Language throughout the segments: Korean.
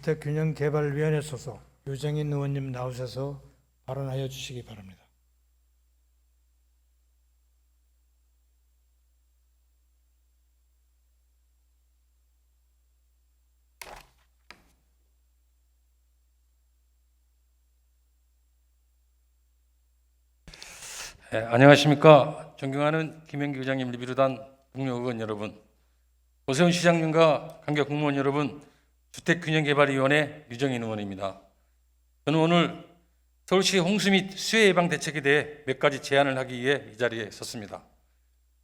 주택균형개발위원회 소속 유정인 의원님 나오셔서 발언하여 주시기 바랍니다. 안녕하십니까. 존경하는 김영기 의장님을 비롯한 동료 의원 여러분, 오세훈 시장님과 관계 공무원 여러분, 주택균형개발위원회 유정인 의원입니다. 저는 오늘 서울시 홍수 및 수해 예방 대책에 대해 몇 가지 제안을 하기 위해 이 자리에 섰습니다.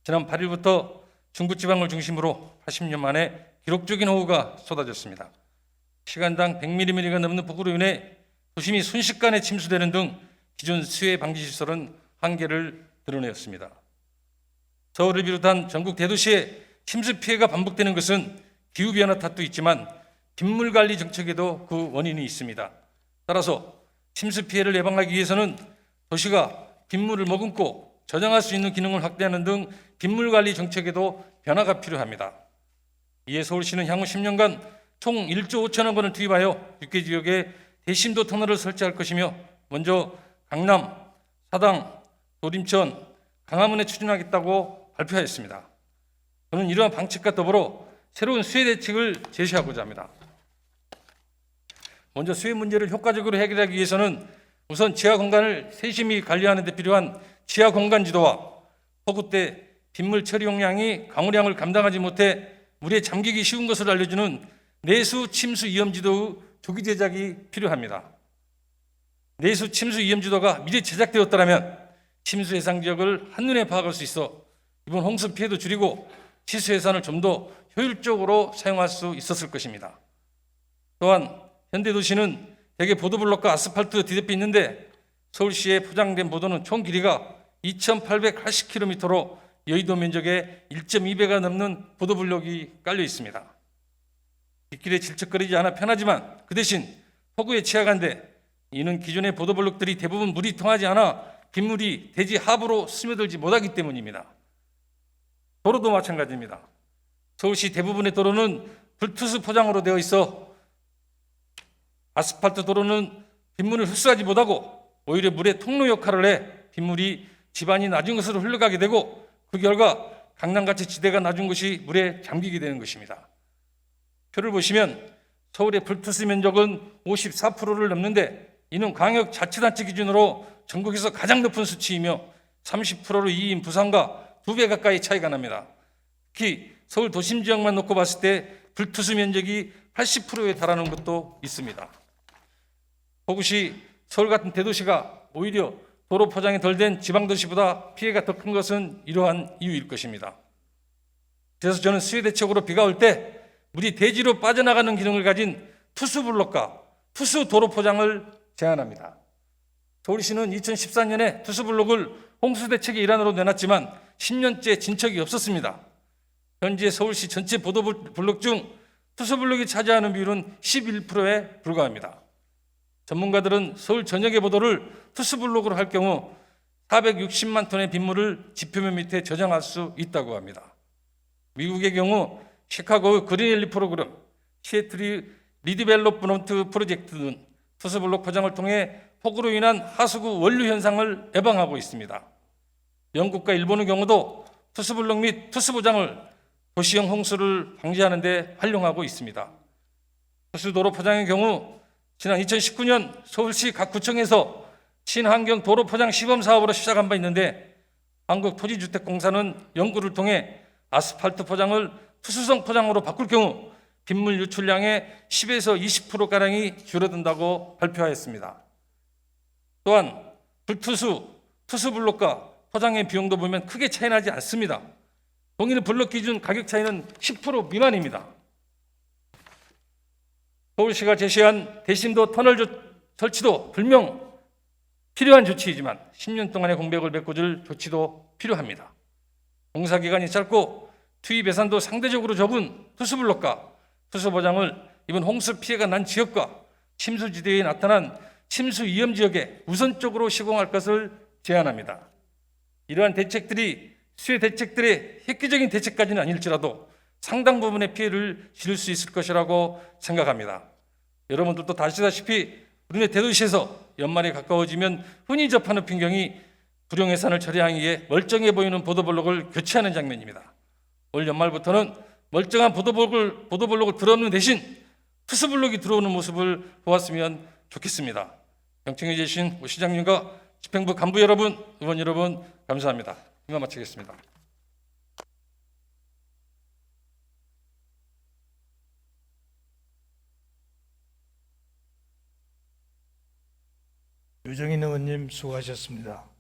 지난 8일부터 중부지방을 중심으로 80년 만에 기록적인 호우가 쏟아졌습니다. 시간당 100mm가 넘는 폭우로 인해 도심이 순식간에 침수되는 등 기존 수해 방지 시설은 한계를 드러내었습니다. 서울을 비롯한 전국 대도시의 침수 피해가 반복되는 것은 기후변화 탓도 있지만 빗물관리 정책에도 그 원인이 있습니다. 따라서 침수 피해를 예방하기 위해서는 도시가 빗물을 머금고 저장할 수 있는 기능을 확대하는 등 빗물관리 정책에도 변화가 필요합니다. 이에 서울시는 향후 10년간 총 1조 5천억 원을 투입하여 6개 지역에 대심도 터널을 설치할 것이며, 먼저 강남, 사당, 노림천, 강화문에 추진하겠다고 발표하였습니다. 저는 이러한 방책과 더불어 새로운 수해 대책을 제시하고자 합니다. 먼저 수해 문제를 효과적으로 해결하기 위해서는 우선 지하 공간을 세심히 관리하는 데 필요한 지하 공간 지도와 폭우 때 빗물 처리 용량이 강우량을 감당하지 못해 물에 잠기기 쉬운 것을 알려주는 내수 침수 위험 지도의 조기 제작이 필요합니다. 내수 침수 위험 지도가 미리 제작되었더라면 침수 예상 지역을 한눈에 파악할 수 있어 이번 홍수 피해도 줄이고 치수 예산을 좀 더 효율적으로 사용할 수 있었을 것입니다. 또한 현대도시는 대개 보도블록과 아스팔트 뒤덮여 있는데 서울시에 포장된 보도는 총 길이가 2,880km로 여의도 면적의 1.2배가 넘는 보도블록이 깔려 있습니다. 빗길에 질척거리지 않아 편하지만 그 대신 폭우에 취약한데, 이는 기존의 보도블록들이 대부분 물이 통하지 않아 빗물이 대지 하부로 스며들지 못하기 때문입니다. 도로도 마찬가지입니다. 서울시 대부분의 도로는 불투스 포장으로 되어 있어 아스팔트 도로는 빗물을 흡수하지 못하고 오히려 물의 통로 역할을 해 빗물이 지반이 낮은 곳으로 흘러가게 되고, 그 결과 강남같이 지대가 낮은 곳이 물에 잠기게 되는 것입니다. 표를 보시면 서울의 불투스 면적은 54%를 넘는데, 이는 광역자치단체 기준으로 전국에서 가장 높은 수치이며 30%로 2위인 부산과 2배 가까이 차이가 납니다. 특히 서울 도심 지역만 놓고 봤을 때 불투수 면적이 80%에 달하는 것도 있습니다. 폭우 시 서울 같은 대도시가 오히려 도로 포장이 덜 된 지방도시보다 피해가 더 큰 것은 이러한 이유일 것입니다. 그래서 저는 수해 대책으로 비가 올 때 물이 대지로 빠져나가는 기능을 가진 투수블록과 투수 도로 포장을 제안합니다. 서울시는 2014년에 투수블록을 홍수대책의 일환으로 내놨지만 10년째 진척이 없었습니다. 현재 서울시 전체 보도블록 중 투수블록이 차지하는 비율은 11%에 불과합니다. 전문가들은 서울 전역의 보도를 투수블록으로 할 경우 460만 톤의 빗물을 지표면 밑에 저장할 수 있다고 합니다. 미국의 경우 시카고의 그린엘리 프로그램, 시애틀의 리디벨롭먼트 프로젝트 등 투수블록 포장을 통해 폭우로 인한 하수구 원류 현상을 예방하고 있습니다. 영국과 일본의 경우도 투수블록 및 투수포장을 도시형 홍수를 방지하는 데 활용하고 있습니다. 투수도로 포장의 경우 지난 2019년 서울시 각 구청에서 친환경 도로 포장 시범 사업으로 시작한 바 있는데, 한국토지주택공사는 연구를 통해 아스팔트 포장을 투수성 포장으로 바꿀 경우 빗물 유출량의 10에서 20%가량이 줄어든다고 발표하였습니다. 또한 불투수, 투수블록과 포장의 비용도 보면 크게 차이 나지 않습니다. 동일 블록 기준 가격 차이는 10% 미만입니다. 서울시가 제시한 대심도 터널 설치도 분명 필요한 조치이지만 10년 동안의 공백을 메꿔줄 조치도 필요합니다. 공사기간이 짧고 투입 예산도 상대적으로 적은 투수블록과 투수포장을 이번 홍수 피해가 난 지역과 침수지대에 나타난 침수 위험 지역에 우선적으로 시공할 것을 제안합니다. 이러한 대책들이 수해 대책들의 획기적인 대책까지는 아닐지라도 상당 부분의 피해를 줄일 수 있을 것이라고 생각합니다. 여러분들도 다 아시다시피 우리네 대도시에서 연말에 가까워지면 흔히 접하는 풍경이 불용예산을 처리하기 위해 멀쩡해 보이는 보도블록을 교체하는 장면입니다. 올 연말부터는 멀쩡한 보도블록을 들어오는 대신 투수블록이 들어오는 모습을 보았으면 좋겠습니다. 경청해 주신 시장님과 집행부 간부 여러분, 의원 여러분 감사합니다. 이만 마치겠습니다. 유정인 의원님 수고하셨습니다.